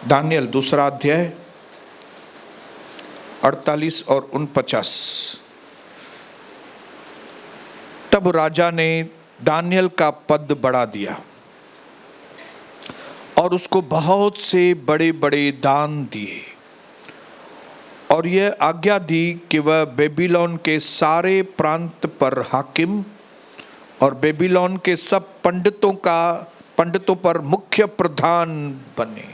Daniel दूसरा अध्याय 48 और 49। तब राजा ने दानियल का पद बढ़ा दिया और उसको बहुत से बड़े बड़े दान दिए और यह आज्ञा दी कि वह बेबीलोन के सारे प्रांत पर हाकिम और बेबीलोन के सब पंडितों पर मुख्य प्रधान बने।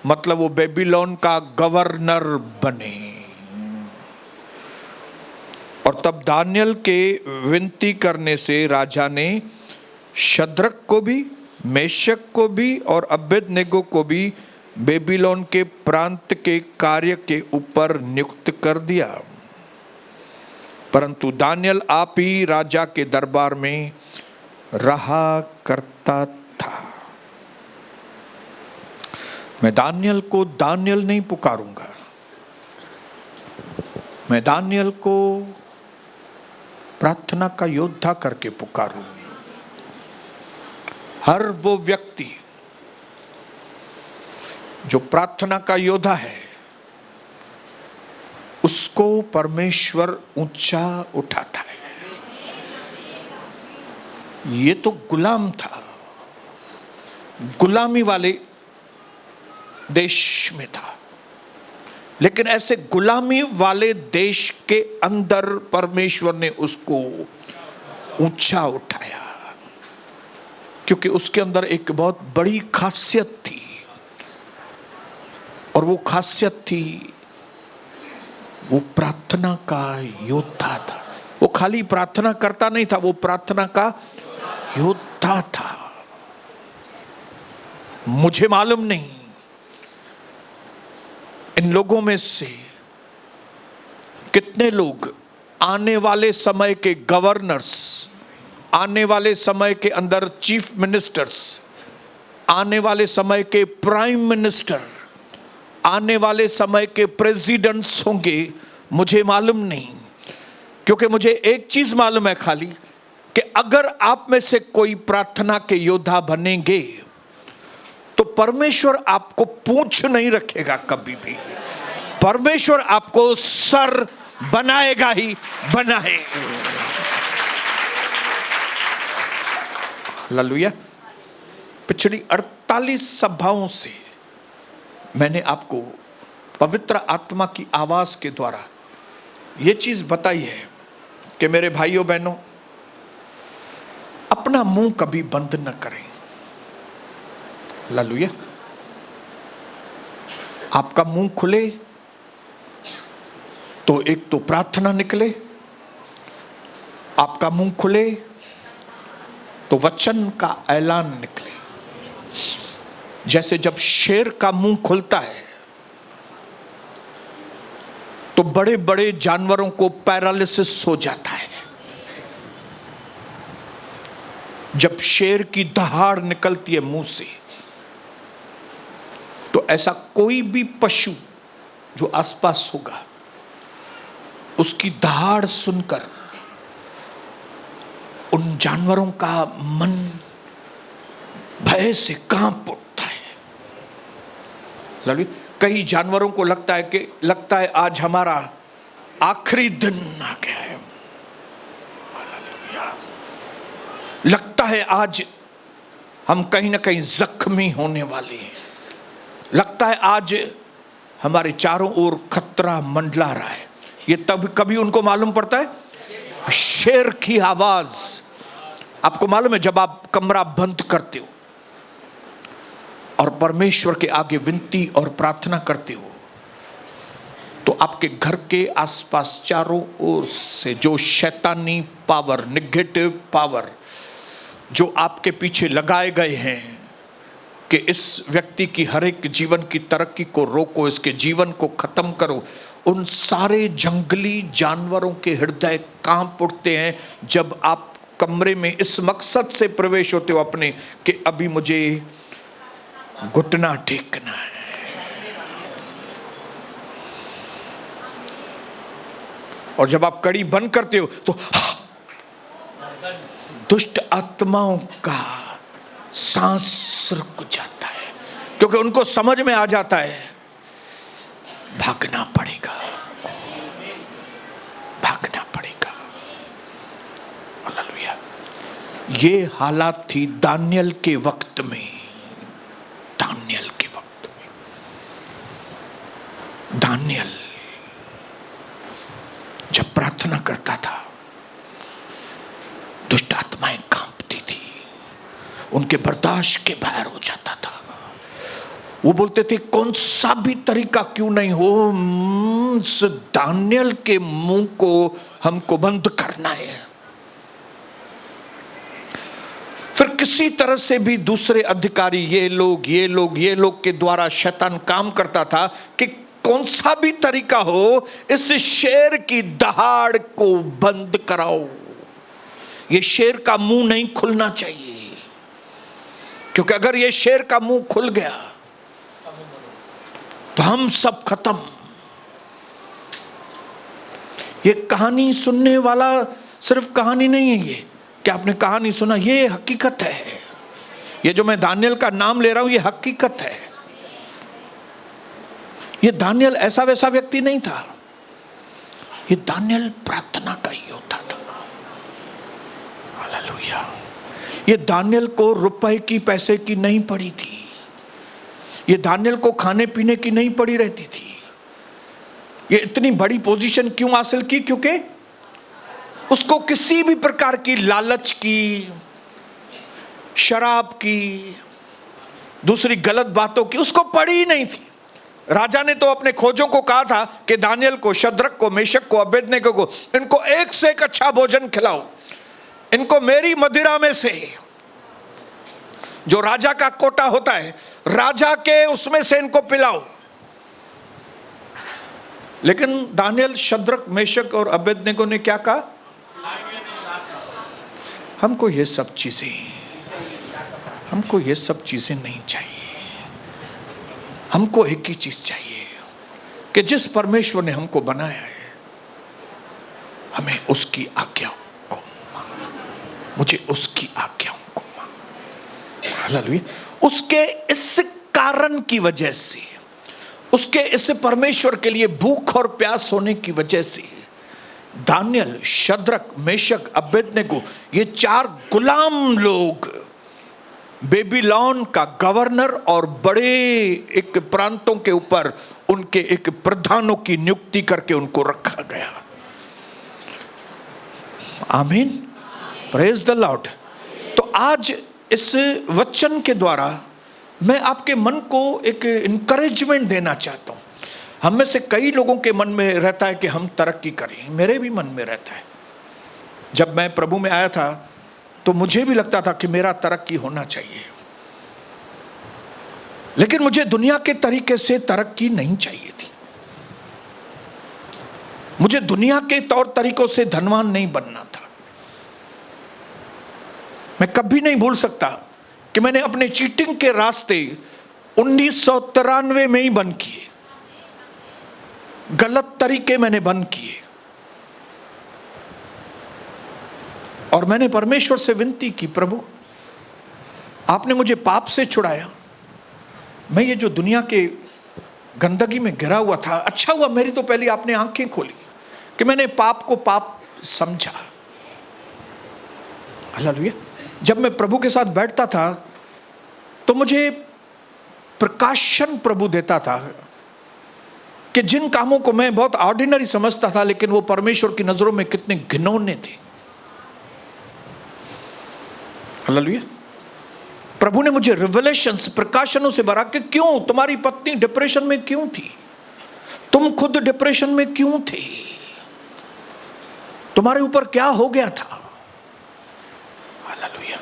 मतलब वो बेबीलोन का गवर्नर बने। और तब दानियल के विनती करने से राजा ने शद्रक को भी, मेशक को भी और अबेदनेगो को भी बेबीलोन के प्रांत के कार्य के ऊपर नियुक्त कर दिया। परंतु दानियल आप ही राजा के दरबार में रहा करता था। मैं दानियल को दानियल नहीं पुकारूंगा, मैं दानियल को प्रार्थना का योद्धा करके पुकारूंगा। हर वो व्यक्ति जो प्रार्थना का योद्धा है उसको परमेश्वर ऊंचा उठाता है। ये तो गुलाम था, गुलामी वाले देश में था, लेकिन ऐसे गुलामी वाले देश के अंदर परमेश्वर ने उसको ऊंचा उठाया, क्योंकि उसके अंदर एक बहुत बड़ी खासियत थी। और वो खासियत थी, वो प्रार्थना का योद्धा था। वो खाली प्रार्थना करता नहीं था, वो प्रार्थना का योद्धा था। मुझे मालूम नहीं इन लोगों में से कितने लोग आने वाले समय के गवर्नर्स, आने वाले समय के अंदर चीफ मिनिस्टर्स, आने वाले समय के प्राइम मिनिस्टर, आने वाले समय के प्रेसिडेंट्स होंगे, मुझे मालूम नहीं। क्योंकि मुझे एक चीज मालूम है खाली, कि अगर आप में से कोई प्रार्थना के योद्धा बनेंगे तो परमेश्वर आपको पूंछ नहीं रखेगा कभी भी। परमेश्वर आपको सर बनाएगा ही बनाएगा। हालेलुया। पिछली 48 सभाओं से मैंने आपको पवित्र आत्मा की आवाज के द्वारा यह चीज बताई है कि मेरे भाइयों बहनों, अपना मुंह कभी बंद न करें। हालेलुया। आपका मुंह खुले तो एक तो प्रार्थना निकले, आपका मुंह खुले तो वचन का ऐलान निकले। जैसे जब शेर का मुंह खुलता है तो बड़े बड़े जानवरों को पैरालिसिस हो जाता है। जब शेर की दहाड़ निकलती है मुंह से, तो ऐसा कोई भी पशु जो आसपास होगा, उसकी दहाड़ सुनकर उन जानवरों का मन भय से कांप उठता है। कई जानवरों को लगता है आज हमारा आखिरी दिन आ गया है। लगता है आज हम कहीं ना कहीं जख्मी होने वाले हैं। लगता है आज हमारे चारों ओर खतरा मंडला रहा है। ये तब कभी उनको मालूम पड़ता है शेर की आवाज। आपको मालूम है, जब आप कमरा बंद करते हो और परमेश्वर के आगे विनती और प्रार्थना करते हो, तो आपके घर के आसपास चारों ओर से जो शैतानी पावर, नेगेटिव पावर जो आपके पीछे लगाए गए हैं कि इस व्यक्ति की हर एक जीवन की तरक्की को रोको, इसके जीवन को खत्म करो, उन सारे जंगली जानवरों के हृदय कांप उठते हैं जब आप कमरे में इस मकसद से प्रवेश होते हो अपने, कि अभी मुझे घुटना टेकना है। और जब आप कड़ी बंद करते हो तो दुष्ट आत्माओं का सांस रुक जाता है, क्योंकि उनको समझ में आ जाता है भागना पड़ेगा, भागना पड़ेगा। हालेलुया। ये हालात थी दानियल के वक्त में। दानियल के वक्त में दानियल जब प्रार्थना करता था, दुष्ट आत्माएं कांपती थी, उनके बर्दाश्त के बाहर हो जाता था। वो बोलते थे कौन सा भी तरीका क्यों नहीं हो, इस दानियल के मुंह को हमको बंद करना है। फिर किसी तरह से भी दूसरे अधिकारी, ये लोग के द्वारा शैतान काम करता था कि कौन सा भी तरीका हो, इस शेर की दहाड़ को बंद कराओ। ये शेर का मुंह नहीं खुलना चाहिए, क्योंकि अगर ये शेर का मुंह खुल गया तो हम सब खत्म। ये कहानी सुनने वाला सिर्फ कहानी नहीं है, ये कि आपने कहानी सुना, ये हकीकत है। ये जो मैं दानियल का नाम ले रहा हूं, ये हकीकत है। ये दानियल ऐसा वैसा व्यक्ति नहीं था, ये दानियल प्रार्थना का योद्धा था। हालेलुया। ये दानियल को रुपए की पैसे की नहीं पड़ी थी, ये दानियल को खाने पीने की नहीं पड़ी रहती थी। ये इतनी बड़ी पोजीशन क्यों हासिल की? क्योंकि उसको किसी भी प्रकार की लालच की, शराब की, दूसरी गलत बातों की उसको पड़ी ही नहीं थी। राजा ने तो अपने खोजों को कहा था कि दानियल को, शद्रक को, मेशक को, अबेदनेगो को, इनको एक से एक अच्छा भोजन खिलाओ, इनको मेरी मदिरा में से जो राजा का कोटा होता है, राजा के उसमें से इनको पिलाओ। लेकिन दानियल, शद्रक, मेशक और अबेदनेगो ने क्या कहा? हमको ये सब चीजें नहीं चाहिए। हमको एक ही चीज चाहिए कि जिस परमेश्वर ने हमको बनाया है, हमें उसकी आज्ञाओं को मानना। मुझे उसकी आज्ञाओं को मानना। हालेलुया। उसके इस कारण की वजह से, उसके इस परमेश्वर के लिए भूख और प्यास होने की वजह से दानियल, शद्रक, मेशक, अबेदनेगो, ये 4 गुलाम लोग बेबीलोन का गवर्नर और बड़े एक प्रांतों के ऊपर उनके एक प्रधानों की नियुक्ति करके उनको रखा गया। आमीन, प्रेज द लॉर्ड। तो आज इस वचन के द्वारा मैं आपके मन को एक इंकरेजमेंट देना चाहता हूं। हम में से कई लोगों के मन में रहता है कि हम तरक्की करें, मेरे भी मन में रहता है। जब मैं प्रभु में आया था तो मुझे भी लगता था कि मेरा तरक्की होना चाहिए, लेकिन मुझे दुनिया के तरीके से तरक्की नहीं चाहिए थी। मुझे दुनिया के तौर तरीकों से धनवान नहीं बनना था। मैं कभी नहीं भूल सकता कि मैंने अपने चीटिंग के रास्ते 1993 में ही बंद किए। गलत तरीके मैंने बंद किए और मैंने परमेश्वर से विनती की, प्रभु आपने मुझे पाप से छुड़ाया। मैं ये जो दुनिया के गंदगी में गिरा हुआ था, अच्छा हुआ मेरी तो पहले आपने आंखें खोली कि मैंने पाप को पाप समझा। हालेलुया। जब मैं प्रभु के साथ बैठता था तो मुझे प्रकाशन प्रभु देता था कि जिन कामों को मैं बहुत ऑर्डिनरी समझता था, लेकिन वो परमेश्वर की नजरों में कितने घिनौने थे। हालेलुया। प्रभु ने मुझे रिवलेशंस, प्रकाशनों से भरा कि क्यों तुम्हारी पत्नी डिप्रेशन में क्यों थी, तुम खुद डिप्रेशन में क्यों थे, तुम्हारे ऊपर क्या हो गया था। हालेलुया।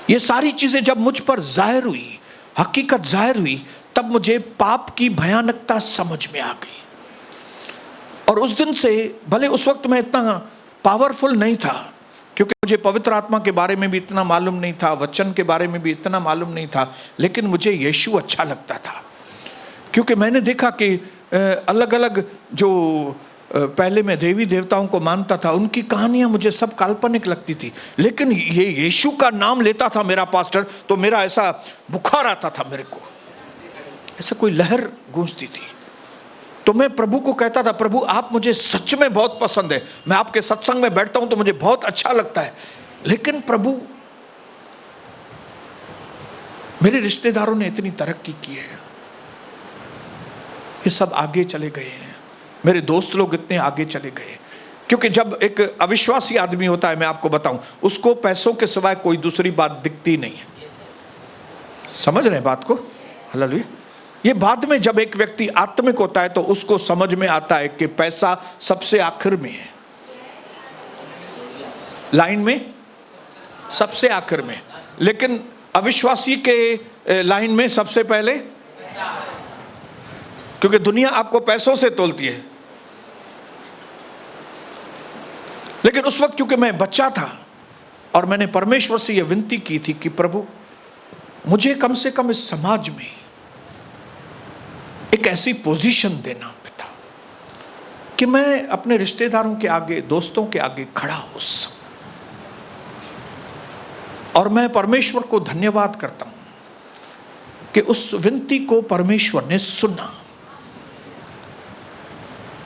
ये सारी चीजें जब मुझ पर जाहिर हुई, हकीकत जाहिर हुई, तब मुझे पाप की भयानकता समझ में आ गई। और उस दिन से, भले उस वक्त मैं इतना पावरफुल नहीं था, क्योंकि मुझे पवित्र आत्मा के बारे में भी इतना मालूम नहीं था, वचन के बारे में भी इतना मालूम नहीं था, लेकिन मुझे यीशु अच्छा लगता था। क्योंकि मैंने देखा कि अलग अलग जो पहले मैं देवी देवताओं को मानता था, उनकी कहानियां मुझे सब काल्पनिक लगती थी, लेकिन ये यीशु का नाम लेता था मेरा पास्टर, तो मेरा ऐसा बुखार आता था मेरे को। ऐसा कोई लहर गूंजती थी। तो मैं प्रभु को कहता था, प्रभु आप मुझे सच में बहुत पसंद है, मैं आपके सत्संग में बैठता हूं तो मुझे बहुत अच्छा लगता है, लेकिन प्रभु मेरे रिश्तेदारों ने इतनी तरक्की की है, ये सब आगे चले गए हैं, मेरे दोस्त लोग इतने आगे चले गए। क्योंकि जब एक अविश्वासी आदमी होता है, मैं आपको बताऊं, उसको पैसों के सिवाय कोई दूसरी बात दिखती नहीं है। समझ रहे हैं बात को? हालेलुया। ये बाद में जब एक व्यक्ति आत्मिक होता है तो उसको समझ में आता है कि पैसा सबसे आखिर में है, लाइन में सबसे आखिर में, लेकिन अविश्वासी के लाइन में सबसे पहले, क्योंकि दुनिया आपको पैसों से तोलती है। लेकिन उस वक्त क्योंकि मैं बच्चा था और मैंने परमेश्वर से यह विनती की थी कि प्रभु मुझे कम से कम इस समाज में एक ऐसी पोजीशन देना पिता कि मैं अपने रिश्तेदारों के आगे, दोस्तों के आगे खड़ा हो सकूं। और मैं परमेश्वर को धन्यवाद करता हूं कि उस विनती को परमेश्वर ने सुना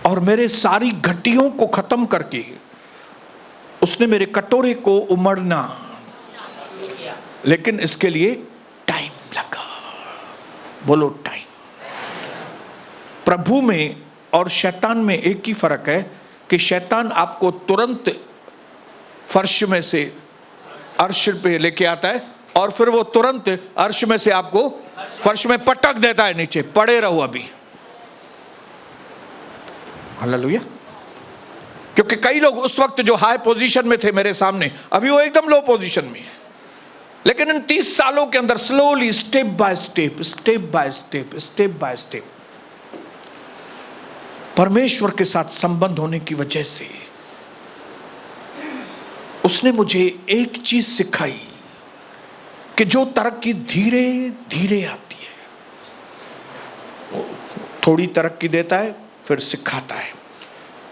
और मेरे सारी घटियों को खत्म करके उसने मेरे कटोरे को उमड़ना, लेकिन इसके लिए टाइम लगा। बोलो टाइम। प्रभु में और शैतान में एक ही फर्क है कि शैतान आपको तुरंत फर्श में से अर्श पे लेके आता है और फिर वो तुरंत अर्श में से आपको फर्श में पटक देता है, नीचे पड़े रहो अभी। हालेलुया। क्योंकि कई लोग उस वक्त जो हाई पोजीशन में थे मेरे सामने, अभी वो एकदम लो पोजीशन में है, लेकिन इन 30 सालों के अंदर slowly, step by step, step by step, step by step, परमेश्वर के साथ संबंध होने की वजह से उसने मुझे एक चीज सिखाई कि जो तरक्की धीरे धीरे आती है, वो थोड़ी तरक्की देता है फिर सिखाता है,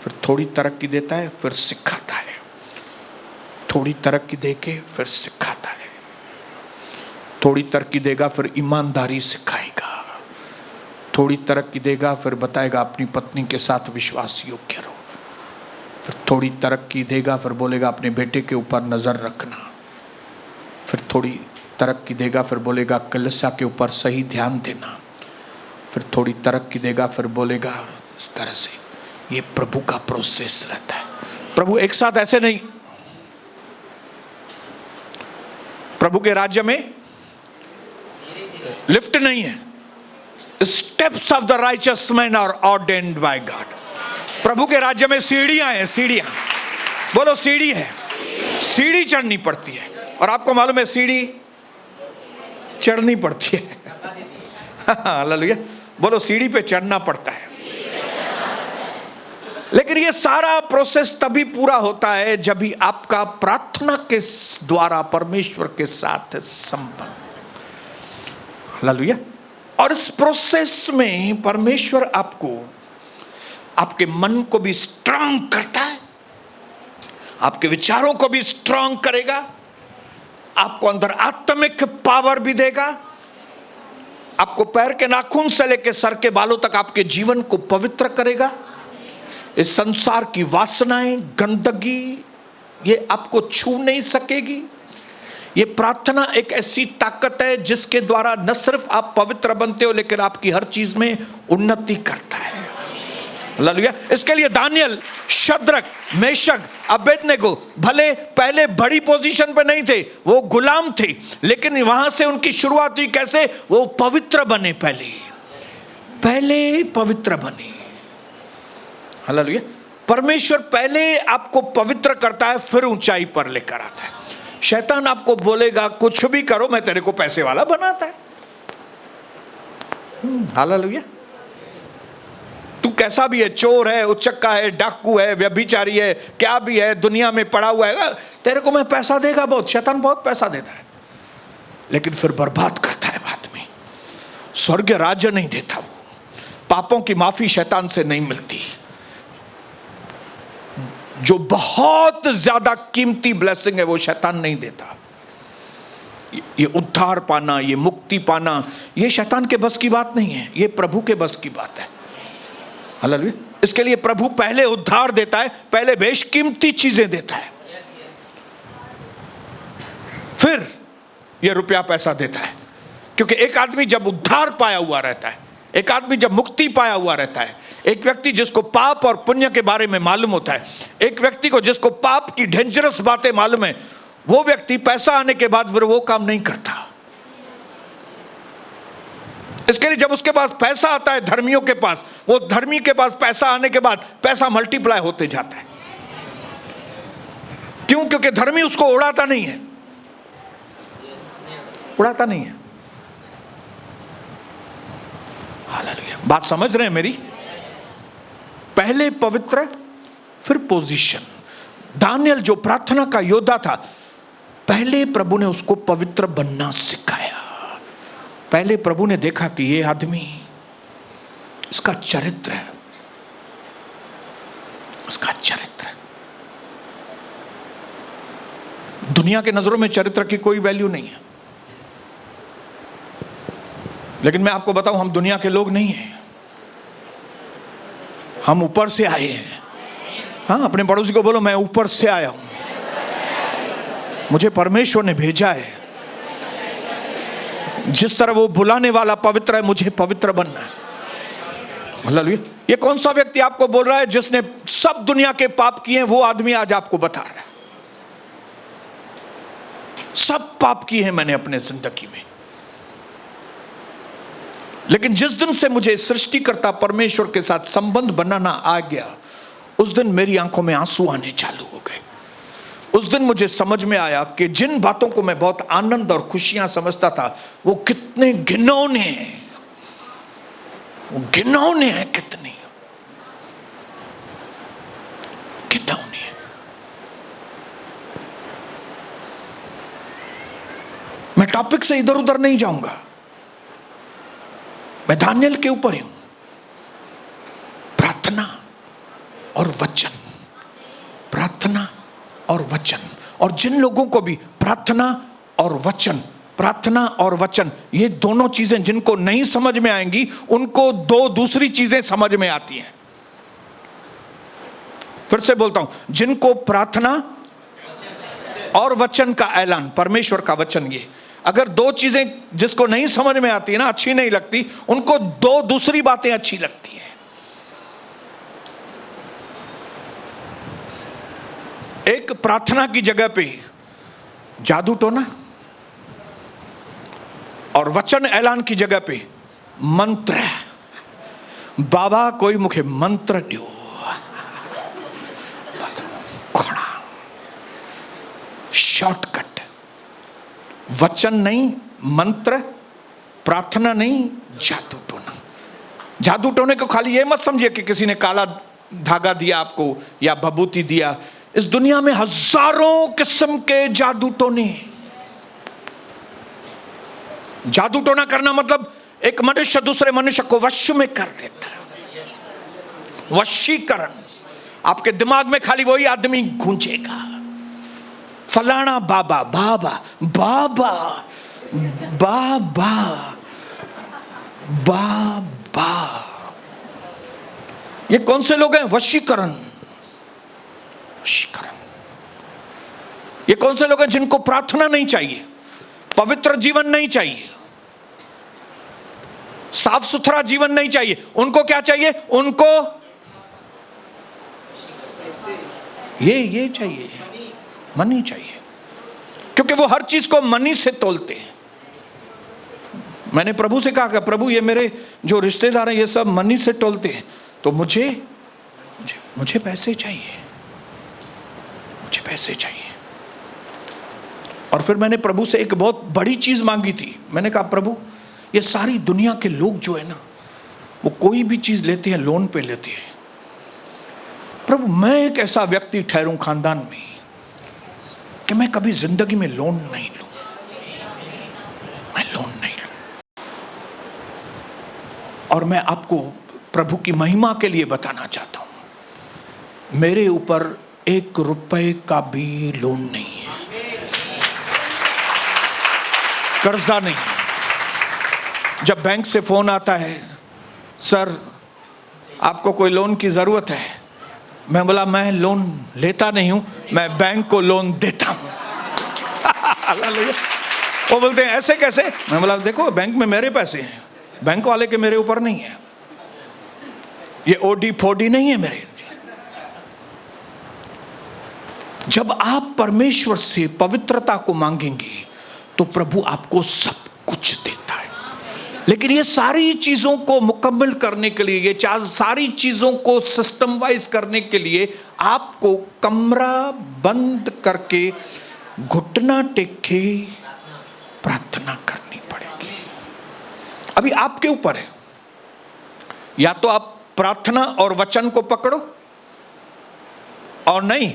फिर थोड़ी तरक्की देता है फिर सिखाता है, थोड़ी तरक्की देके फिर सिखाता है, थोड़ी तरक्की देगा फिर ईमानदारी सिखाएगा, थोड़ी तरक्की देगा फिर बताएगा अपनी पत्नी के साथ विश्वास योग्य रहो, फिर थोड़ी तरक्की देगा फिर बोलेगा अपने बेटे के ऊपर नजर रखना, फिर थोड़ी तरक्की देगा फिर बोलेगा कलीसिया के ऊपर सही ध्यान देना, फिर थोड़ी तरक्की देगा फिर बोलेगा इस तरह से। ये प्रभु का प्रोसेस रहता है। प्रभु एक साथ ऐसे नहीं। प्रभु के राज्य में लिफ्ट नहीं है। Steps of the righteous man are ordained by God. प्रभु के राज्य में सीढ़ियां हैं, सीढ़ियां। बोलो सीढ़ी है, सीढ़ी चढ़नी पड़ती है। और आपको मालूम है सीढ़ी चढ़नी पड़ती है। हालेलुया। बोलो सीढ़ी पे चढ़ना पड़ता है। लेकिन ये सारा प्रोसेस तभी पूरा होता है जब भी आपका प्रार्थना के द्वारा परमेश्वर के साथ संबंध। हालेलुया। और इस प्रोसेस में परमेश्वर आपको, आपके मन को भी स्ट्रांग करता है, आपके विचारों को भी स्ट्रांग करेगा, आपको अंदर आत्मिक पावर भी देगा, आपको पैर के नाखून से लेकर सर के बालों तक आपके जीवन को पवित्र करेगा। इस संसार की वासनाएं, गंदगी, ये आपको छू नहीं सकेगी। ये प्रार्थना एक ऐसी ताकत है जिसके द्वारा न सिर्फ आप पवित्र बनते हो लेकिन आपकी हर चीज में उन्नति करता है। हालेलुया। इसके लिए दानियल, शद्रक, मेशक, अबेदनेगो भले पहले बड़ी पोजीशन पे नहीं थे, वो गुलाम थे, लेकिन वहां से उनकी शुरुआत हुई कैसे? वो पवित्र बने, पहले पवित्र बने। हालेलुया। परमेश्वर पहले आपको पवित्र करता है फिर ऊंचाई पर लेकर आता है। शैतान आपको बोलेगा कुछ भी करो, मैं तेरे को पैसे वाला बनाता है। हालेलुया। तू कैसा भी है, चोर है, उचक्का है, डाकू है, व्यभिचारी है, क्या भी है, दुनिया में पड़ा हुआ है, तेरे को मैं पैसा देगा बहुत। शैतान बहुत पैसा देता है लेकिन फिर बर्बाद करता है बाद में। स्वर्ग राज्य नहीं देता वो। पापों की माफी शैतान से नहीं मिलती। जो बहुत ज्यादा कीमती ब्लेसिंग है वो शैतान नहीं देता। ये उद्धार पाना, ये मुक्ति पाना, ये शैतान के बस की बात नहीं है, ये प्रभु के बस की बात है। हालेलुया। इसके लिए प्रभु पहले उद्धार देता है, पहले बेशकीमती चीजें देता है, फिर ये रुपया पैसा देता है। क्योंकि एक आदमी जब उद्धार पाया हुआ रहता है, एक आदमी जब मुक्ति पाया हुआ रहता है, एक व्यक्ति जिसको पाप और पुण्य के बारे में मालूम होता है, एक व्यक्ति को जिसको पाप की डेंजरस बातें मालूम है, वो व्यक्ति पैसा आने के बाद फिर वो काम नहीं करता। इसके लिए जब उसके पास पैसा आता है धर्मियों के पास, वो धर्मी के पास पैसा आने के बाद पैसा मल्टीप्लाई होते जाता है। क्यों? क्योंकि धर्मी उसको उड़ाता नहीं है, उड़ाता नहीं है। हालेलुया। बात समझ रहे हैं मेरी? पहले पवित्र, फिर पोजीशन। दानियल जो प्रार्थना का योद्धा था, पहले प्रभु ने उसको पवित्र बनना सिखाया। पहले प्रभु ने देखा कि ये आदमी, इसका चरित्र है, उसका चरित्र। दुनिया के नजरों में चरित्र की कोई वैल्यू नहीं है, लेकिन मैं आपको बताऊं, हम दुनिया के लोग नहीं हैं, हम ऊपर से आए हैं। हाँ, अपने पड़ोसी को बोलो, मैं ऊपर से आया हूं, मुझे परमेश्वर ने भेजा है। जिस तरह वो बुलाने वाला पवित्र है, मुझे पवित्र बनना है। मतलब ये कौन सा व्यक्ति आपको बोल रहा है जिसने सब दुनिया के पाप किए हैं? वो आदमी आज आपको बता रहा है, सब पाप किए हैं मैंने अपने जिंदगी में, लेकिन जिस दिन से मुझे सृष्टिकर्ता परमेश्वर के साथ संबंध बनाना आ गया, उस दिन मेरी आंखों में आंसू आने चालू हो गए। उस दिन मुझे समझ में आया कि जिन बातों को मैं बहुत आनंद और खुशियां समझता था, वो कितने घिनौने हैं, वो घिनौने हैं, कितने घिनौने हैं। मैं टॉपिक से इधर उधर नहीं जाऊंगा, मैं दानियल के ऊपर ही हूं। प्रार्थना और वचन, प्रार्थना और वचन। और जिन लोगों को भी प्रार्थना और वचन, प्रार्थना और वचन, ये दोनों चीजें जिनको नहीं समझ में आएंगी, उनको दो दूसरी चीजें समझ में आती हैं। फिर से बोलता हूं, जिनको प्रार्थना और वचन का ऐलान, परमेश्वर का वचन, ये अगर दो चीजें जिसको नहीं समझ में आती है ना, अच्छी नहीं लगती, उनको दो दूसरी बातें अच्छी लगती हैं। एक प्रार्थना की जगह पे जादू टोना, और वचन ऐलान की जगह पे मंत्र। बाबा कोई मुखे मंत्र दियो, शॉर्टकट। वचन नहीं, मंत्र, प्रार्थना नहीं, जादू टोना। जादू टोने को खाली ये मत समझिए कि किसी ने काला धागा दिया आपको या भभूति दिया। इस दुनिया में हजारों किस्म के जादू टोने। जादू टोना करना मतलब एक मनुष्य दूसरे मनुष्य को वश में कर देता है, वशीकरण। आपके दिमाग में खाली वही आदमी गूंजेगा, फलाना बाबा, बाबा बाबा बाबा बाबा। ये कौन से लोग हैं? वशीकरण, वशीकरण। ये कौन से लोग हैं जिनको प्रार्थना नहीं चाहिए, पवित्र जीवन नहीं चाहिए, साफ सुथरा जीवन नहीं चाहिए? उनको क्या चाहिए? उनको ये चाहिए, मनी चाहिए, क्योंकि वो हर चीज को मनी से तोलते हैं। मैंने प्रभु से कहा कि प्रभु, ये मेरे जो रिश्तेदार हैं ये सब मनी से तोलते हैं, तो मुझे पैसे चाहिए, मुझे पैसे चाहिए। और फिर मैंने प्रभु से एक बहुत बड़ी चीज मांगी थी। मैंने कहा, प्रभु, ये सारी दुनिया के लोग जो है ना, वो कोई भी चीज लेते हैं लोन पे लेते हैं। प्रभु, मैं एक ऐसा व्यक्ति ठहरूं खानदान में कि मैं कभी जिंदगी में लोन नहीं लूं, मैं लोन नहीं लूं। और मैं आपको प्रभु की महिमा के लिए बताना चाहता हूं, मेरे ऊपर एक रुपए का भी लोन नहीं है। कर्जा नहीं है। जब बैंक से फोन आता है, सर आपको कोई लोन की जरूरत है, मैं बोला मैं लोन लेता नहीं हूं, मैं बैंक को लोन देता हूं। वो बोलते हैं ऐसे कैसे? मैं बोला देखो बैंक में मेरे पैसे हैं, बैंक वाले के मेरे ऊपर नहीं है, ये ओडी फोडी नहीं है मेरे। जब आप परमेश्वर से पवित्रता को मांगेंगे तो प्रभु आपको सब कुछ देता है। लेकिन ये सारी चीजों को मुकम्मल करने के लिए, ये सारी चीजों को सिस्टम वाइज करने के लिए आपको कमरा बंद करके घुटना टेक के प्रार्थना करनी पड़ेगी। अभी आपके ऊपर है, या तो आप प्रार्थना और वचन को पकड़ो, और नहीं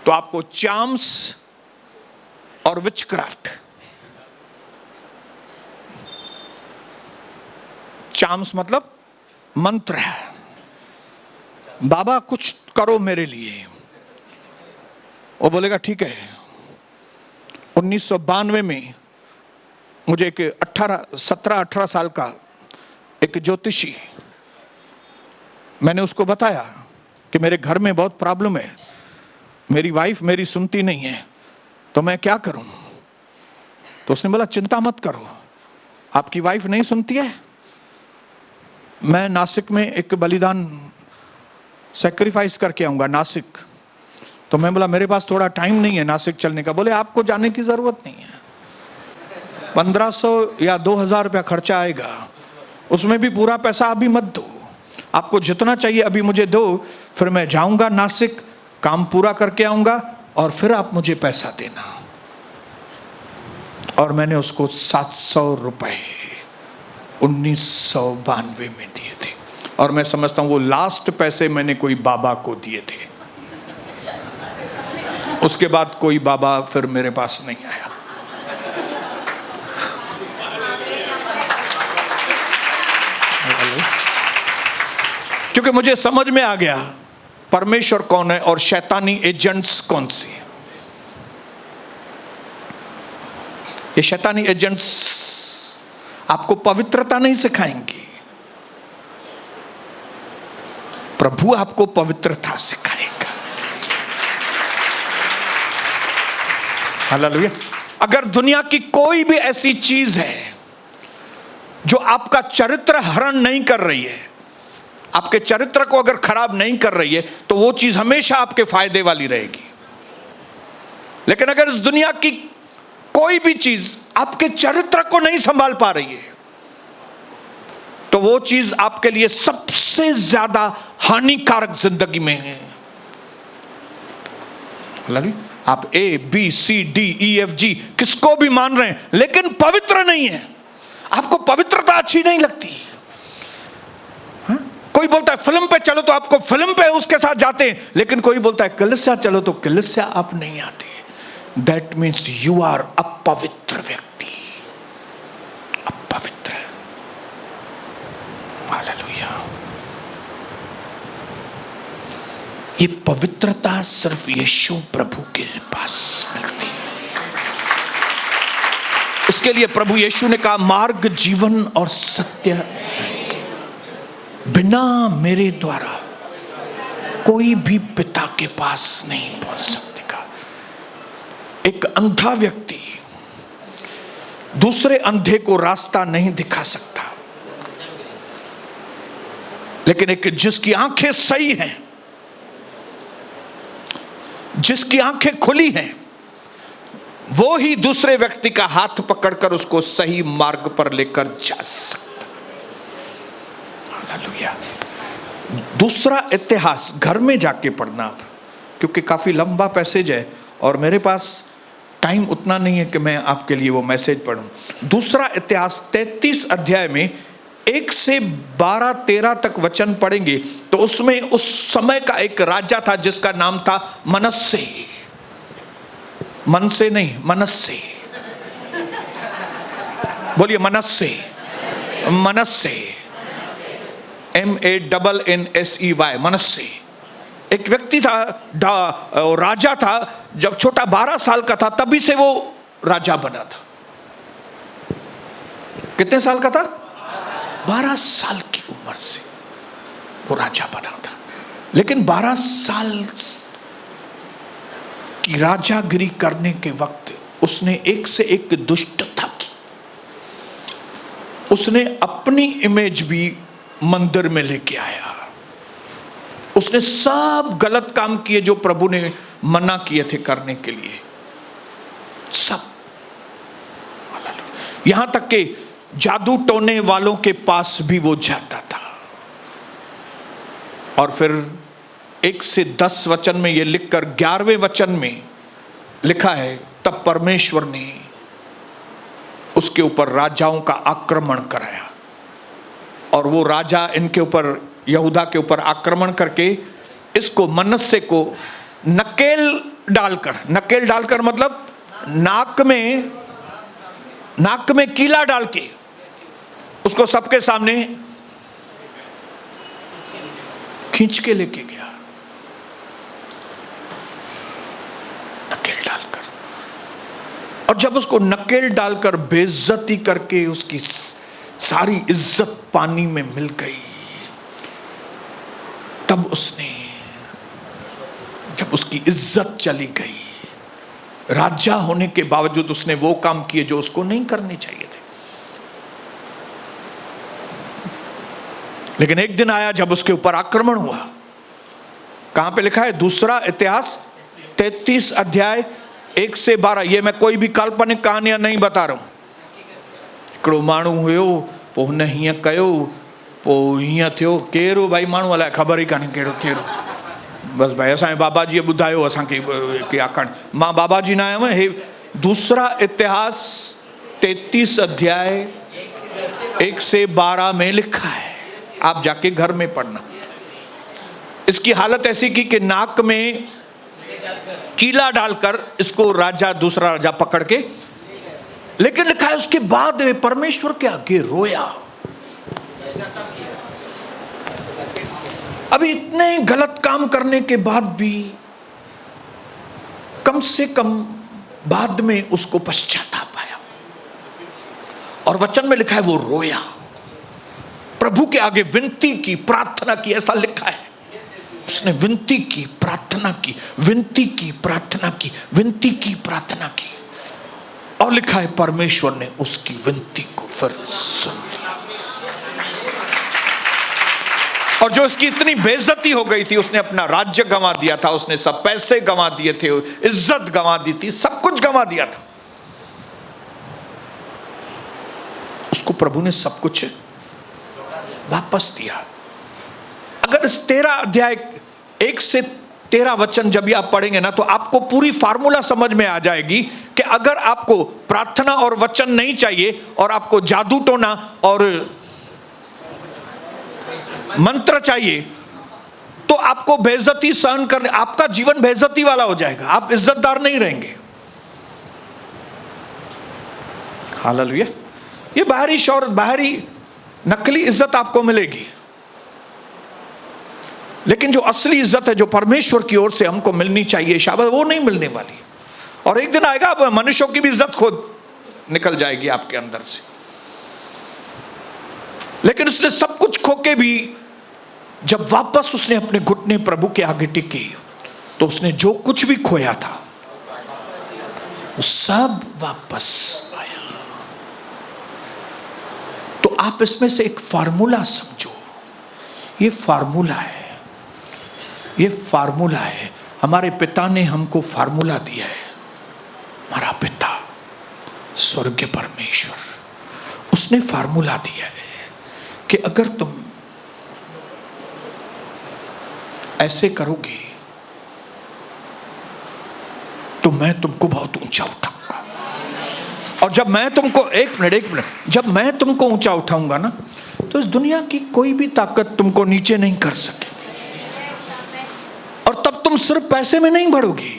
तो आपको चार्म्स और विचक्राफ्ट। चार्म्स मतलब मंत्र है, बाबा कुछ करो मेरे लिए। वो बोलेगा ठीक है। 1992 में मुझे एक 17-18 साल का एक ज्योतिषी, मैंने उसको बताया कि मेरे घर में बहुत प्रॉब्लम है, मेरी वाइफ मेरी सुनती नहीं है, तो मैं क्या करूं? तो उसने बोला चिंता मत करो, आपकी वाइफ नहीं सुनती है, मैं नासिक में एक बलिदान सैक्रिफाइस करके आऊंगा नासिक। तो मैं बोला मेरे पास थोड़ा टाइम नहीं है नासिक चलने का। बोले आपको जाने की जरूरत नहीं है, 1500 या 2000 रुपया खर्चा आएगा, उसमें भी पूरा पैसा अभी मत दो, आपको जितना चाहिए अभी मुझे दो, फिर मैं जाऊंगा नासिक, काम पूरा करके आऊंगा और फिर आप मुझे पैसा देना। और मैंने उसको 700 रुपए 1992 में दिए थे, और मैं समझता हूं वो लास्ट पैसे मैंने कोई बाबा को दिए थे। उसके बाद कोई बाबा फिर मेरे पास नहीं आया। क्योंकि मुझे समझ में आ गया परमेश्वर कौन है और शैतानी एजेंट्स कौन से। ये शैतानी एजेंट्स आपको पवित्रता नहीं सिखाएंगे, प्रभु आपको पवित्रता सिखाएगा। हालेलुया। अगर दुनिया की कोई भी ऐसी चीज है जो आपका चरित्र हरण नहीं कर रही है, आपके चरित्र को अगर खराब नहीं कर रही है, तो वो चीज हमेशा आपके फायदे वाली रहेगी। लेकिन अगर इस दुनिया की कोई भी चीज आपके चरित्र को नहीं संभाल पा रही है, तो वो चीज आपके लिए सबसे ज्यादा हानिकारक जिंदगी में है। आप ABCDEFG किसको भी मान रहे हैं, लेकिन पवित्र नहीं है, आपको पवित्रता अच्छी नहीं लगती। कोई बोलता है फिल्म पे चलो तो आपको फिल्म पे उसके साथ जाते हैं, लेकिन कोई बोलता है कलीसिया चलो तो कलीसिया आप नहीं आते। दैट मीन्स यू आर अपवित्र व्यक्ति, अपवित्र। हालेलुया। ये पवित्रता सिर्फ यीशु प्रभु के पास मिलती है। इसके लिए प्रभु यीशु ने कहा मार्ग जीवन और सत्य, बिना मेरे द्वारा कोई भी पिता के पास नहीं पहुंच सकता। एक अंधा व्यक्ति दूसरे अंधे को रास्ता नहीं दिखा सकता, लेकिन एक जिसकी आंखें सही हैं, जिसकी आंखें खुली हैं, वो ही दूसरे व्यक्ति का हाथ पकड़कर उसको सही मार्ग पर लेकर जा सकता। हालेलुया। दूसरा इतिहास घर में जाके पढ़ना आप, क्योंकि काफी लंबा पैसेज है और मेरे पास टाइम उतना नहीं है कि मैं आपके लिए वो मैसेज पढ़ूं। दूसरा इतिहास 33 अध्याय में 1 से 12-13 तक वचन पढ़ेंगे, तो उसमें उस समय का एक राजा था जिसका नाम था मनस्से। मन से नहीं, मनस्से। बोलिए मनस्से। मनस्से, MANNSEY, मनस्से। एक व्यक्ति था, राजा था। जब छोटा 12 साल का था तभी से वो राजा बना था। कितने साल का था? 12 साल की उम्र से वो राजा बना था। लेकिन 12 साल की राजागिरी करने के वक्त उसने एक से एक दुष्टता की। उसने अपनी इमेज भी मंदिर में लेके आया। उसने सब गलत काम किए जो प्रभु ने मना किए थे करने के लिए, सब। यहां तक कि जादू टोने वालों के पास भी वो जाता था। और फिर 1 से 10 वचन में यह लिखकर 11वें वचन में लिखा है, तब परमेश्वर ने उसके ऊपर राजाओं का आक्रमण कराया। और वो राजा इनके ऊपर, यहूदा के ऊपर आक्रमण करके इसको, मनस्से को नकेल डालकर मतलब नाक में कीला डाल के उसको सबके सामने खींच के लेके गया, नकेल डालकर। और जब उसको नकेल डालकर बेइज्जती करके उसकी सारी इज्जत पानी में मिल गई, तब उसने, जब उसकी इज्जत चली गई, राजा होने के बावजूद उसने वो काम किए जो उसको नहीं करने चाहिए थे। लेकिन एक दिन आया जब उसके ऊपर आक्रमण हुआ। कहां पे लिखा है? दूसरा इतिहास 33 अध्याय 1 से 12। ये मैं कोई भी काल्पनिक कहानियां नहीं बता रहा हूं। हिकिड़ो माण्हू हुयो, पोइ हुन हीअं कयो, पोइ हीअं थियो। केरु भाई माण्हू अलाए ख़बर ई कान्हे कहिड़ो। बस भाई असांजे बाबा जी ॿुधायो असांखे कि आखण। मां बाबा जी न आयो आहियां। हे दूसरा इतिहास 33 अध्याय 1 से 12 में लिखा है। आप जाके घर में पढ़ना। इसकी हालत ऐसी की कि नाक में कीला डालकर इसको दूसरा राजा पकड़ के, लेकिन लिखा है उसके बाद वे परमेश्वर के आगे रोया। अभी इतने गलत काम करने के बाद भी कम से कम बाद में उसको पश्चाताप आया। और वचन में लिखा है वो रोया, प्रभु के आगे विनती की, प्रार्थना की। ऐसा लिखा है उसने विनती की, प्रार्थना की, विनती की, प्रार्थना की, विनती की, प्रार्थना की। और लिखा है परमेश्वर ने उसकी विनती को फिर सुन लिया। और जो इसकी इतनी बेइज्जती हो गई थी, उसने अपना राज्य गंवा दिया था, उसने सब पैसे गंवा दिए थे, इज्जत गंवा दी थी, सब कुछ गंवा दिया था, उसको प्रभु ने सब कुछ वापस दिया। अगर इस 13 अध्याय 1 से 13 वचन जब आप पढ़ेंगे ना, तो आपको पूरी फार्मूला समझ में आ जाएगी कि अगर आपको प्रार्थना और वचन नहीं चाहिए और आपको जादू टोना और मंत्र चाहिए, तो आपको बेइज्जती सहन करने, आपका जीवन बेइज्जती वाला हो जाएगा, आप इज्जतदार नहीं रहेंगे। हालेलुया। ये बाहरी शौहरत, बाहरी नकली इज्जत आपको मिलेगी, लेकिन जो असली इज्जत है, जो परमेश्वर की ओर से हमको मिलनी चाहिए, शाबाश, वो नहीं मिलने वाली। और एक दिन आएगा अब मनुष्यों की भी इज्जत खुद निकल जाएगी आपके अंदर से। लेकिन उसने सब कुछ खो के भी जब वापस उसने अपने घुटने प्रभु के आगे टिके, तो उसने जो कुछ भी खोया था वो सब वापस आया। तो आप इसमें से एक फार्मूला समझो। ये फार्मूला है, ये फार्मूला है। हमारे पिता ने हमको फार्मूला दिया है। हमारा पिता स्वर्गीय परमेश्वर, उसने फार्मूला दिया है कि अगर तुम ऐसे करोगे तो मैं तुमको बहुत ऊंचा उठाऊंगा। और जब मैं तुमको एक मिनट जब मैं तुमको ऊंचा उठाऊंगा ना, तो इस दुनिया की कोई भी ताकत तुमको नीचे नहीं कर सकेगी। और तब तुम सिर्फ पैसे में नहीं बढ़ोगे।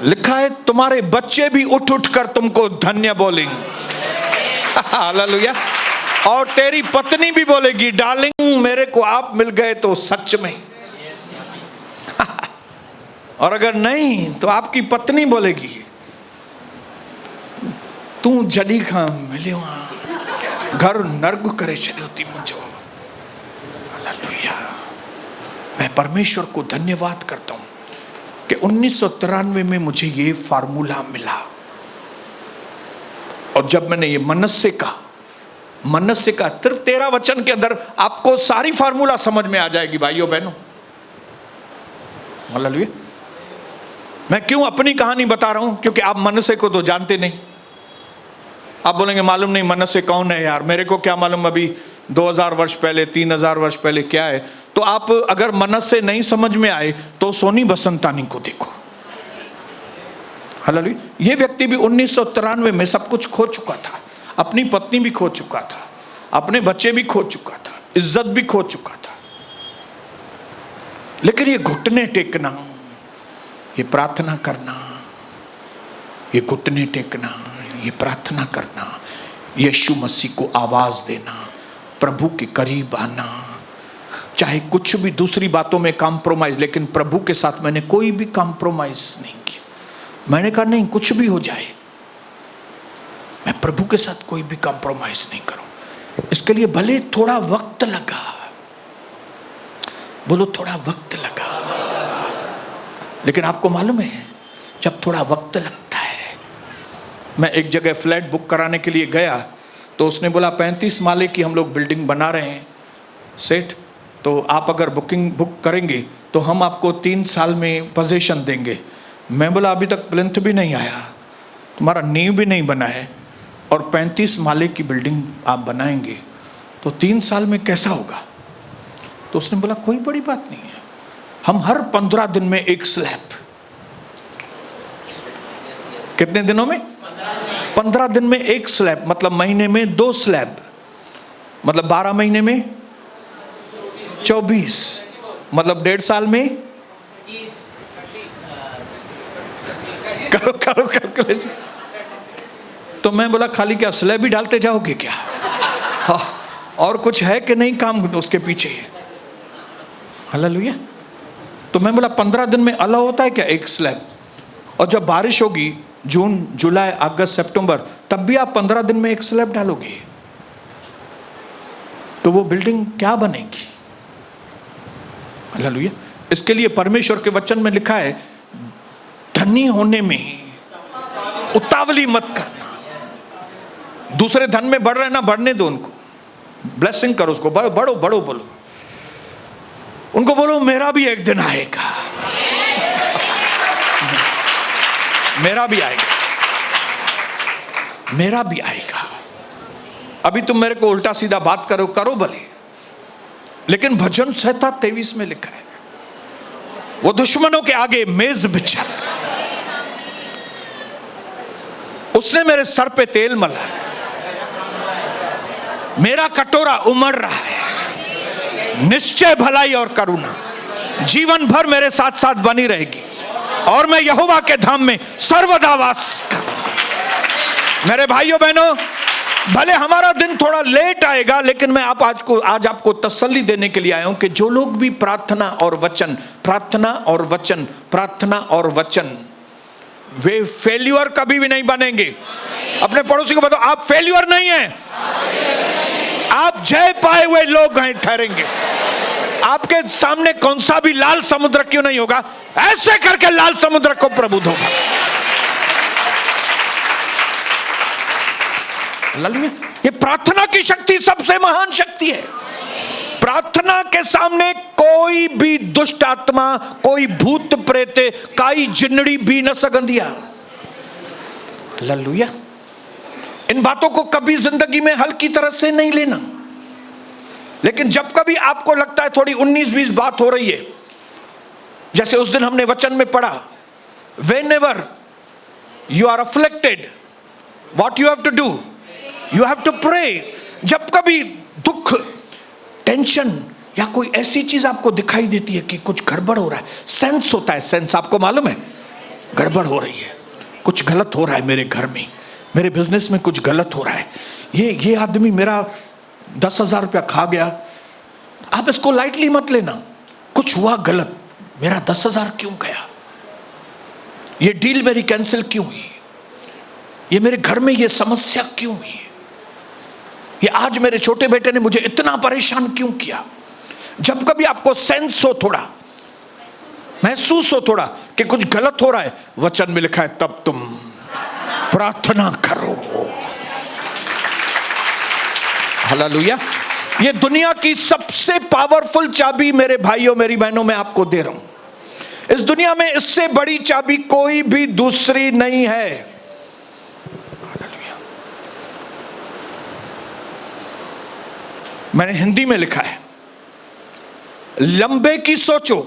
लिखा है तुम्हारे बच्चे भी उठ उठ कर तुमको धन्य बोलेंगे। हालेलुया। और तेरी पत्नी भी बोलेगी, डार्लिंग मेरे को आप मिल गए तो सच में। और अगर नहीं तो आपकी पत्नी बोलेगी, तू जड़ी खां मिलियो घर नर्ग करे छॾियो थी मुझो। हालेलुया। मैं परमेश्वर को धन्यवाद करता हूं कि 1993 में मुझे ये फार्मूला मिला। और जब मैंने ये मनस्य का 13 वचन के अंदर आपको सारी फार्मूला समझ में आ जाएगी भाइयों बहनों। हालेलुया। मैं क्यों अपनी कहानी बता रहा हूं? क्योंकि आप मनस्य को तो जानते नहीं। आप बोलेंगे मालूम नहीं मनस्य कौन है यार, मेरे को क्या मालूम अभी 2000 वर्ष पहले 3000 वर्ष पहले क्या है। तो आप अगर मनस्य नहीं समझ में आए तो सोनी बसंतानी को देखो। हालेलुया। ये व्यक्ति भी 1993 में सब कुछ खो चुका था, अपनी पत्नी भी खो चुका था, अपने बच्चे भी खो चुका था, इज्जत भी खो चुका था। लेकिन ये घुटने टेकना, ये प्रार्थना करना, ये घुटने टेकना, ये प्रार्थना करना, यीशु मसीह को आवाज देना, प्रभु के करीब आना, चाहे कुछ भी दूसरी बातों में कॉम्प्रोमाइज, लेकिन प्रभु के साथ मैंने कोई भी कॉम्प्रोमाइज नहीं किया। मैंने कहा नहीं, कुछ भी हो जाए मैं प्रभु के साथ कोई भी कॉम्प्रोमाइज नहीं करूं। इसके लिए भले थोड़ा वक्त लगा, बोलो थोड़ा वक्त लगा, लेकिन आपको मालूम है जब थोड़ा वक्त लगता है। मैं एक जगह फ्लैट बुक कराने के लिए गया तो उसने बोला 35 माले की हम लोग बिल्डिंग बना रहे हैं सेठ, तो आप अगर बुक करेंगे तो हम आपको 3 साल में पोजीशन देंगे। मैं बोला अभी तक प्लिंथ भी नहीं आया, तुम्हारा नींव भी नहीं बना है और 35 माले की बिल्डिंग आप बनाएंगे तो 3 साल में कैसा होगा? तो उसने बोला कोई बड़ी बात नहीं है, हम हर 15 दिन में एक स्लैब। कितने दिनों में? 15 दिन में एक स्लैब, मतलब महीने में 2 स्लैब, मतलब 12 महीने में 24, मतलब 1.5 साल में करो कैलकुलेशन। तो मैं बोला खाली क्या स्लैब ही डालते जाओगे क्या? हाँ, और कुछ है कि नहीं काम उसके पीछे? हालेलुया। तो मैं बोला 15 दिन में अलाउ होता है क्या एक स्लैब? और जब बारिश होगी जून जुलाई अगस्त सितंबर, तब भी आप 15 दिन में एक स्लैब डालोगे तो वो बिल्डिंग क्या बनेगी? हालेलुया। इसके लिए परमेश्वर के वचन में लिखा है धनी होने में उतावली मत करना। दूसरे धन में बढ़ रहे ना, बढ़ने दो उनको, ब्लेसिंग करो उसको, बढ़ो बोलो उनको, बोलो मेरा भी एक दिन आएगा, मेरा भी आएगा। अभी तुम मेरे को उल्टा सीधा बात करो भले, लेकिन भजन संहिता 23 में लिखा है वो दुश्मनों के आगे मेज बिछाता, उसने मेरे सर पे तेल मला है, मेरा कटोरा उमड़ रहा है। निश्चय भलाई और करुणा जीवन भर मेरे साथ साथ बनी रहेगी और मैं यहोवा के धाम में सर्वदा वास करूंगा। मेरे भाइयों बहनों, भले हमारा दिन थोड़ा लेट आएगा, लेकिन मैं आज आपको तसल्ली देने के लिए आया हूं कि जो लोग भी प्रार्थना और वचन, वे फेल्यूर कभी भी नहीं बनेंगे। अपने पड़ोसी को बताओ आप फेल्यूर नहीं हैं, आप जय पाए हुए लोग हैं, ठहरेंगे। आपके सामने कौन सा भी लाल समुद्र क्यों नहीं होगा, ऐसे करके लाल समुद्र को प्रबुद्ध होगा। ये प्रार्थना की शक्ति सबसे महान शक्ति है। प्रार्थना के सामने कोई भी दुष्ट आत्मा, कोई भूत प्रेत, काई जिन्नड़ी भी न सकंदिया। हालेलुया। इन बातों को कभी जिंदगी में हल्की तरह से नहीं लेना, लेकिन जब कभी आपको लगता है थोड़ी 19-20 बात हो रही है, जैसे उस दिन हमने वचन में पढ़ा, whenever you are afflicted, what you have to do? You have to pray। जब कभी दुख, टेंशन या कोई ऐसी चीज आपको दिखाई देती है कि कुछ गड़बड़ हो रहा है, सेंस होता है, सेंस आपको मालूम है गड़बड़ हो रही है, कुछ गलत हो रहा है मेरे घर में, मेरे बिजनेस में कुछ गलत हो रहा है, ये आदमी मेरा 10,000 रुपया खा गया। आप इसको लाइटली मत लेना, कुछ हुआ गलत, मेरा 10,000 क्यों गया, ये डील मेरी कैंसिल क्यों हुई, ये मेरे घर में ये समस्या क्यों हुई, ये आज मेरे छोटे बेटे ने मुझे इतना परेशान क्यों किया। जब कभी आपको सेंस हो, थोड़ा महसूस हो थोड़ा कि कुछ गलत हो रहा है, वचन में लिखा है तब तुम प्रार्थना करो। हालेलुया। ये दुनिया की सबसे पावरफुल चाबी मेरे भाइयों मेरी बहनों मैं आपको दे रहा हूं। इस दुनिया में इससे बड़ी चाबी कोई भी दूसरी नहीं है। हालेलुया। मैंने हिंदी में लिखा है, लंबे की सोचो,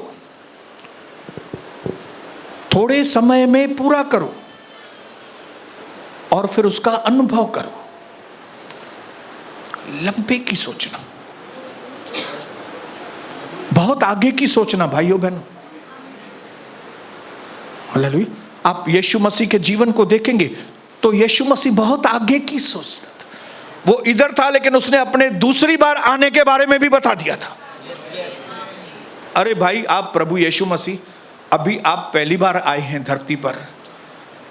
थोड़े समय में पूरा करो और फिर उसका अनुभव करो। लंबे की सोचना, बहुत आगे की सोचना भाइयों बहनों। हालेलुया। आप यीशु मसीह के जीवन को देखेंगे तो यीशु मसीह बहुत आगे की सोचता था। वो इधर था लेकिन उसने अपने दूसरी बार आने के बारे में भी बता दिया था। अरे भाई, आप प्रभु यीशु मसीह, अभी आप पहली बार आए हैं धरती पर,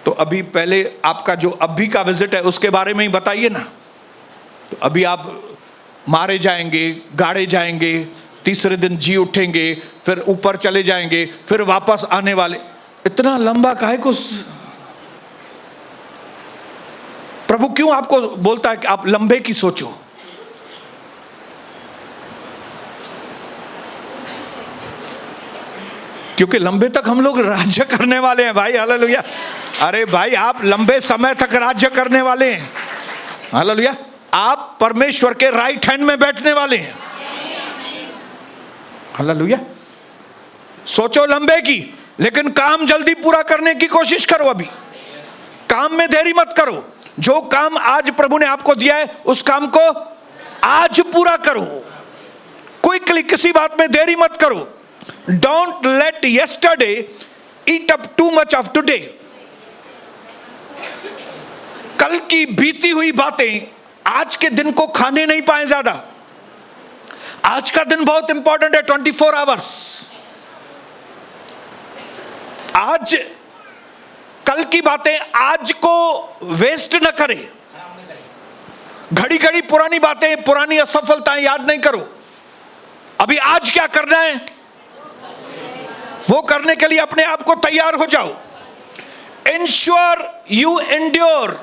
तो अभी पहले आपका जो अभी का विजिट है उसके बारे में ही बताइए ना। तो अभी आप मारे जाएंगे, गाड़े जाएंगे, तीसरे दिन जी उठेंगे, फिर ऊपर चले जाएंगे, फिर वापस आने वाले, इतना लंबा काहे को प्रभु क्यों आपको बोलता है कि आप लंबे की सोचो। क्योंकि लंबे तक हम लोग राज्य करने वाले हैं भाई। हालेलुया। अरे भाई, आप लंबे समय तक राज्य करने वाले हैं। हालेलुया। आप परमेश्वर के राइट हैंड में बैठने वाले हैं। हालेलुया। सोचो लंबे की, लेकिन काम जल्दी पूरा करने की कोशिश करो। अभी काम में देरी मत करो। जो काम आज प्रभु ने आपको दिया है उस काम को आज पूरा करो। क्विकली, किसी बात में देरी मत करो। Don't let yesterday eat up too much of today. कल की बीती हुई बातें आज के दिन को खाने नहीं पाए ज्यादा। आज का दिन बहुत इंपॉर्टेंट है, 24 आवर्स। आज कल की बातें आज को वेस्ट न करें। घड़ी घड़ी पुरानी बातें, पुरानी असफलताएं याद नहीं करो। अभी आज क्या करना है वो करने के लिए अपने आप को तैयार हो जाओ। इंश्योर यू एंड्योर,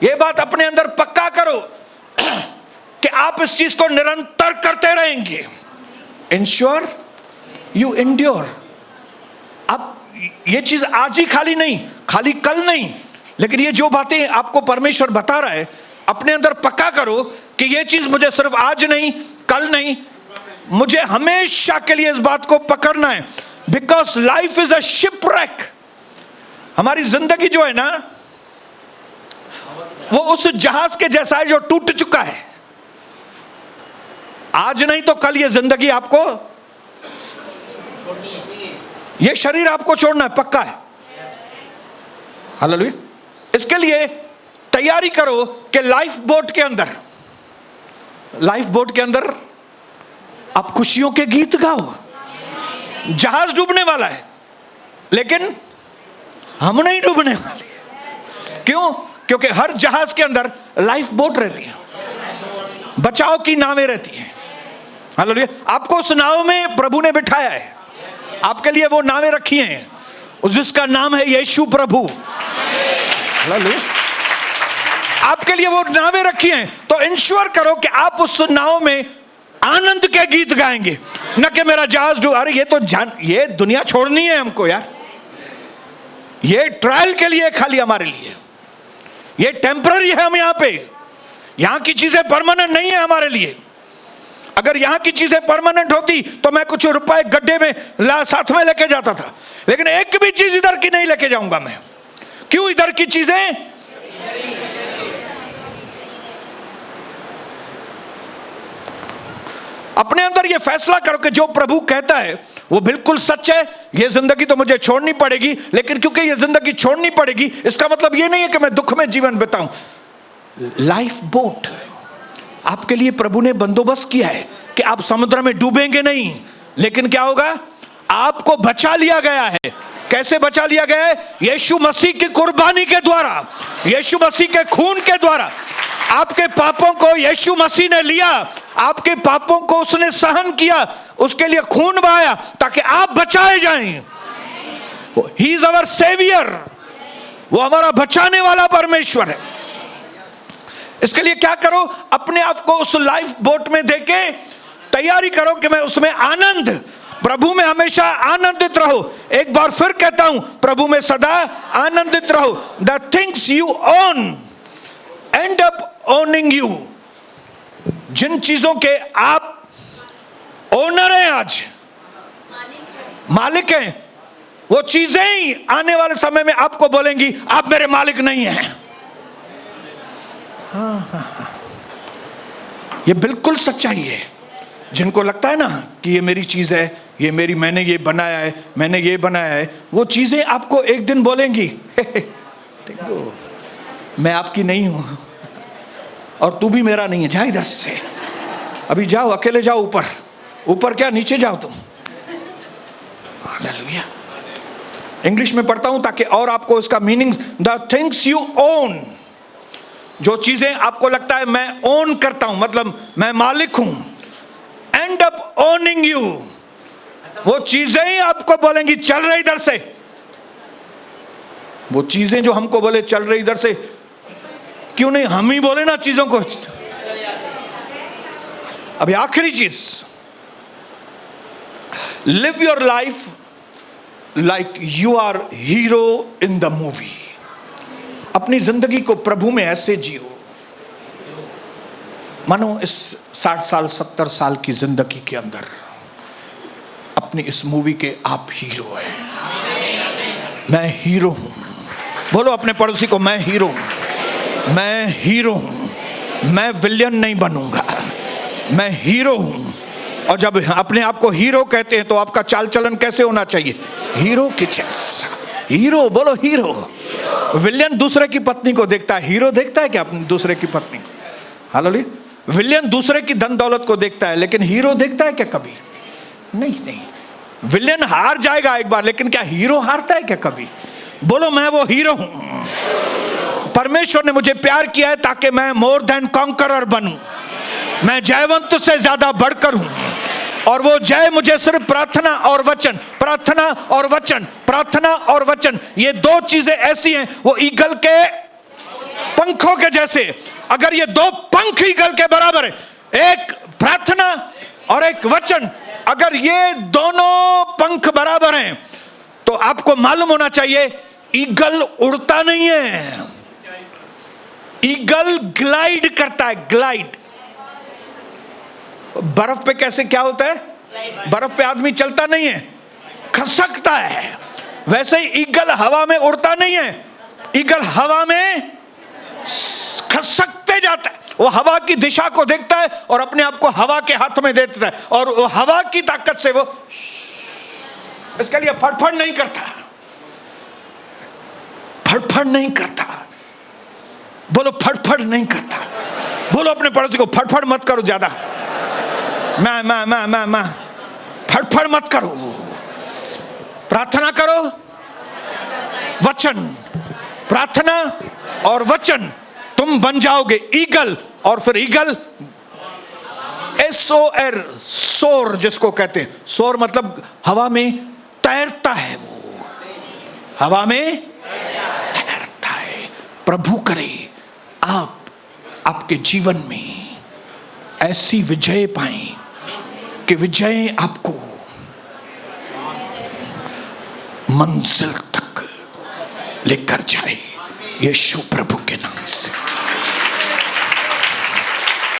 ये बात अपने अंदर पक्का करो कि आप इस चीज को निरंतर करते रहेंगे। Ensure you endure. अब ये चीज आज ही खाली नहीं, खाली कल नहीं, लेकिन ये जो बातें आपको परमेश्वर बता रहा है अपने अंदर पक्का करो कि ये चीज मुझे सिर्फ आज नहीं, कल नहीं, मुझे हमेशा के लिए इस बात को पकड़ना है। Because life is a shipwreck. हमारी जिंदगी जो है ना वो उस जहाज के जैसा है जो टूट चुका है। आज नहीं तो कल ये जिंदगी आपको, ये शरीर आपको छोड़ना है, पक्का है। हालेलुया। इसके लिए तैयारी करो कि लाइफ बोट के अंदर आप खुशियों के गीत गाओ। जहाज डूबने वाला है लेकिन हम नहीं डूबने वाले। क्यों? क्योंकि हर जहाज के अंदर लाइफ बोट रहती है, बचाव की नावें रहती हैं। हालेलुया। आपको उस नाव में प्रभु ने बिठाया है, आपके लिए वो नावें रखी हैं जिसका नाम है यीशु प्रभु। हालेलुया। आपके लिए वो नावें रखी हैं, तो इंश्योर करो कि आप उस नाव में आनंद के गीत गाएंगे, न कि मेरा जहाज डूब। अरे ये तो ये दुनिया छोड़नी है हमको यार। ये ट्रायल के लिए खाली हमारे लिए, ये टेम्पररी है। हम यहाँ पे, यहाँ की चीजें परमानेंट नहीं है हमारे लिए। अगर यहाँ की चीजें परमानेंट होती तो मैं कुछ रुपए गड्ढे में साथ में लेके जाता था, लेकिन एक भी चीज इधर की नहीं लेके जाऊंगा मैं। क्यों? इधर की चीजें अपने अंदर ये फैसला करो कि जो प्रभु कहता है वो बिल्कुल सच है। ये जिंदगी तो मुझे छोड़नी पड़ेगी, लेकिन क्योंकि ये जिंदगी छोड़नी पड़ेगी इसका मतलब ये नहीं है कि मैं दुख में जीवन बिताऊं। लाइफ बोट आपके लिए प्रभु ने बंदोबस्त किया है कि आप समुद्र में डूबेंगे नहीं, लेकिन क्या होगा? आपको बचा लिया गया है, कैसे बचा लिया गया है? यीशु मसीह की कुर्बानी के द्वारा, यीशु मसीह के खून के द्वारा। आपके पापों को यीशु मसीह ने लिया, आपके पापों को उसने सहन किया, उसके लिए खून बहाया ताकि आप बचाए जाएं। ही इज अवर सेवियर, वो हमारा बचाने वाला परमेश्वर है। इसके लिए क्या करो? अपने आप को उस लाइफ बोट में देके तैयारी करो कि मैं उसमें आनंद, प्रभु में हमेशा आनंदित रहो। एक बार फिर कहता हूं, प्रभु में सदा आनंदित रहो। The things you own end up owning you. जिन चीजों के आप ओनर हैं, आज मालिक हैं, वो चीजें ही आने वाले समय में आपको बोलेंगी आप मेरे मालिक नहीं हैं। ये बिल्कुल सच्चाई है। जिनको लगता है ना कि ये मेरी चीज है, ये मेरी, मैंने ये बनाया है, मैंने ये बनाया है, वो चीजें आपको एक दिन बोलेंगी देखो मैं आपकी नहीं हूं और तू भी मेरा नहीं है, जा इधर से, अभी जाओ, अकेले जाओ ऊपर। ऊपर क्या, नीचे जाओ तुम। हालेलुया। इंग्लिश में पढ़ता हूं ताकि और आपको इसका meaning, the things you own, जो चीजें आपको लगता है मैं ओन करता हूं, मतलब मैं मालिक हूं, एंड अप ओनिंग यू, वो चीजें ही आपको बोलेंगी चल रहे इधर से। वो चीजें जो हमको बोले चल रहे इधर से, क्यों नहीं हम ही बोले ना चीजों को। अभी आखिरी चीज, live your life like you are hero in the movie. अपनी जिंदगी को प्रभु में ऐसे जियो मानो इस 60 साल 70 साल की जिंदगी के अंदर अपनी इस मूवी के आप हीरो हैं। मैं हीरो हूं। बोलो अपने पड़ोसी को, मैं हीरो हूं, मैं हीरो हूं, मैं विलेन नहीं बनूंगा, मैं हीरो हूं। और जब अपने आप को हीरो कहते हैं तो आपका चाल चलन कैसे होना चाहिए? हीरो के जैसा। हीरो, बोलो हीरो। विलेन दूसरे की पत्नी को देखता है, हीरो देखता है क्या अपनी दूसरे की पत्नी को? हालेलुया। विलेन दूसरे की धन दौलत को देखता है, लेकिन हीरो देखता है क्या कभी? नहीं। विलेन हार जाएगा एक बार, लेकिन क्या हीरो हारता है क्या कभी? बोलो मैं वो हीरो हूं। परमेश्वर ने मुझे प्यार किया है ताकि मैं मोर देन कॉन्करर बनूं, मैं जयवंत से ज्यादा बढ़कर हूं। और वो जय मुझे सिर्फ प्रार्थना और वचन, प्रार्थना और वचन, प्रार्थना और वचन, ये दो चीजें ऐसी हैं, वो ईगल के पंखों के जैसे। अगर ये दो पंख ईगल के बराबर है, एक प्रार्थना और एक वचन, अगर ये दोनों पंख बराबर हैं तो आपको मालूम होना चाहिए ईगल उड़ता नहीं है, ईगल ग्लाइड करता है। ग्लाइड। बर्फ पे कैसे क्या होता है? बर्फ पे आदमी चलता नहीं है, खसकता है। वैसे ही ईगल हवा में उड़ता नहीं है, ईगल हवा में खसकते जाता है। वो हवा की दिशा को देखता है और अपने आप को हवा के हाथ में दे देता है, और वो हवा की ताकत से वो इसके लिए फड़फड़ नहीं करता, फड़फड़ नहीं करता। बोलो फड़फड़ नहीं करता। बोलो अपने पड़ोसी को, फड़फड़ मत करो ज्यादा। मैं फड़फड़ मत करो, प्रार्थना करो, वचन, प्रार्थना और वचन, तुम बन जाओगे ईगल। और फिर ईगल SOR, सोर जिसको कहते हैं। सोर मतलब हवा में तैरता है, वो हवा में तैरता है। प्रभु करे आपके जीवन में ऐसी विजय पाएं कि विजय आपको मंजिल तक लेकर जाए, यीशु प्रभु के नाम से।